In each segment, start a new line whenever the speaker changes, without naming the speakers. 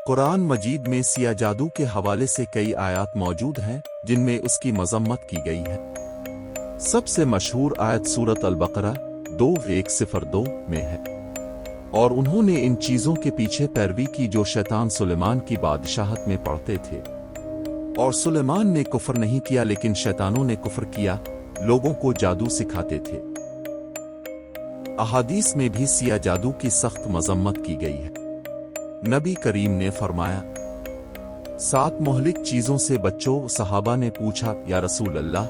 قرآن مجید میں سیاہ جادو کے حوالے سے کئی آیات موجود ہیں جن میں اس کی مذمت کی گئی ہے۔ سب سے مشہور آیت سورۃ البقرہ 2:102 میں ہے، اور انہوں نے ان چیزوں کے پیچھے پیروی کی جو شیطان سلیمان کی بادشاہت میں پڑھتے تھے، اور سلیمان نے کفر نہیں کیا لیکن شیطانوں نے کفر کیا، لوگوں کو جادو سکھاتے تھے۔ احادیث میں بھی سیاہ جادو کی سخت مذمت کی گئی ہے۔ نبی کریم نے فرمایا، 7 مہلک چیزوں سے بچو۔ صحابہ نے پوچھا، یا رسول اللہ،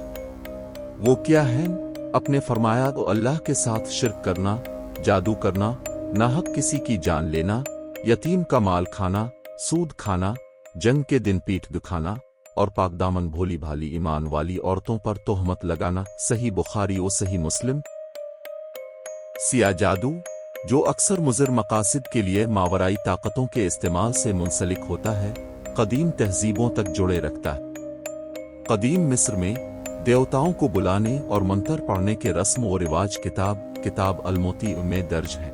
وہ کیا ہیں؟ اپنے فرمایا، تو اللہ کے ساتھ شرک کرنا، جادو کرنا، ناحق کسی کی جان لینا، یتیم کا مال کھانا، سود کھانا، جنگ کے دن پیٹھ دکھانا، اور پاک دامن بھولی بھالی ایمان والی عورتوں پر تہمت لگانا۔ صحیح بخاری و صحیح مسلم۔ سیاہ جادو، جو اکثر مضر مقاصد کے لیے ماورائی طاقتوں کے استعمال سے منسلک ہوتا ہے، قدیم تہذیبوں تک جوڑے رکھتا ہے۔ قدیم مصر میں دیوتاؤں کو بلانے اور منتر پڑھنے کے رسم و رواج کتاب الموتی میں درج ہے۔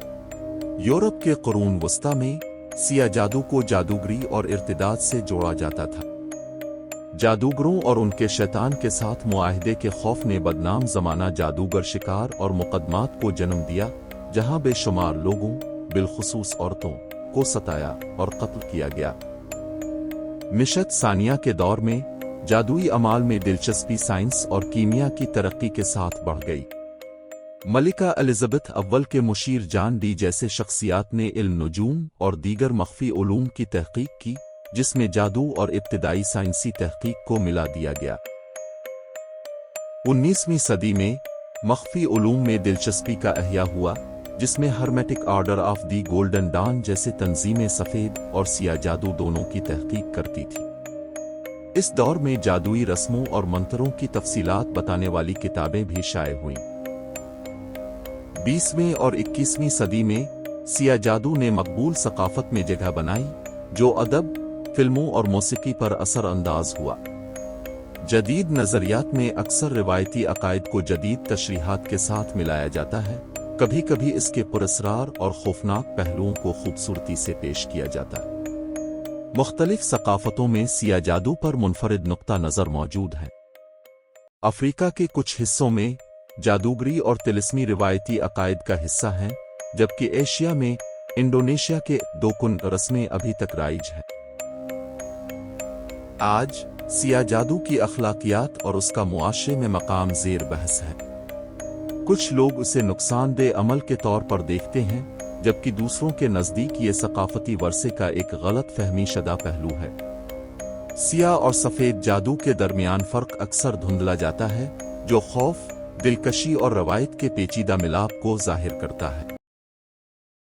یورپ کے قرون وسطی میں سیاہ جادو کو جادوگری اور ارتداد سے جوڑا جاتا تھا۔ جادوگروں اور ان کے شیطان کے ساتھ معاہدے کے خوف نے بدنام زمانہ جادوگر شکار اور مقدمات کو جنم دیا، جہاں بے شمار لوگوں، بالخصوص عورتوں، کو ستایا اور قتل کیا گیا۔ مشت ثانیہ کے دور میں جادوئی اعمال میں دلچسپی سائنس اور کیمیا کی ترقی کے ساتھ بڑھ گئی۔ ملکہ الزبتھ اول کے مشیر جان ڈی جیسے شخصیات نے علم نجوم اور دیگر مخفی علوم کی تحقیق کی، جس میں جادو اور ابتدائی سائنسی تحقیق کو ملا دیا گیا۔ 19ویں صدی میں مخفی علوم میں دلچسپی کا احیاء ہوا، جس میں Hermetic Order of the Golden Dawn جیسے تنظیمیں سفید اور سیاہ جادو دونوں کی تحقیق کرتی تھی۔ اس دور میں جادوئی رسموں اور منتروں کی تفصیلات بتانے والی کتابیں بھی شائع ہوئیں۔ 20ویں اور 21ویں صدی میں سیاہ جادو نے مقبول ثقافت میں جگہ بنائی، جو ادب، فلموں اور موسیقی پر اثر انداز ہوا۔ جدید نظریات میں اکثر روایتی عقائد کو جدید تشریحات کے ساتھ ملایا جاتا ہے، کبھی کبھی اس کے پراسرار اور خوفناک پہلوؤں کو خوبصورتی سے پیش کیا جاتا ہے۔ مختلف ثقافتوں میں سیاہ جادو پر منفرد نقطہ نظر موجود ہے۔ افریقہ کے کچھ حصوں میں جادوگری اور طلسمی روایتی عقائد کا حصہ ہیں، جبکہ ایشیا میں انڈونیشیا کے دوکن رسمیں ابھی تک رائج ہیں۔ آج سیاہ جادو کی اخلاقیات اور اس کا معاشرے میں مقام زیر بحث ہے۔ کچھ لوگ اسے نقصان دہ عمل کے طور پر دیکھتے ہیں، جبکہ دوسروں کے نزدیک یہ ثقافتی ورثے کا ایک غلط فہمی شدہ پہلو ہے۔ سیاہ اور سفید جادو کے درمیان فرق اکثر دھندلا جاتا ہے، جو خوف، دلکشی اور روایت کے پیچیدہ ملاپ کو ظاہر کرتا ہے۔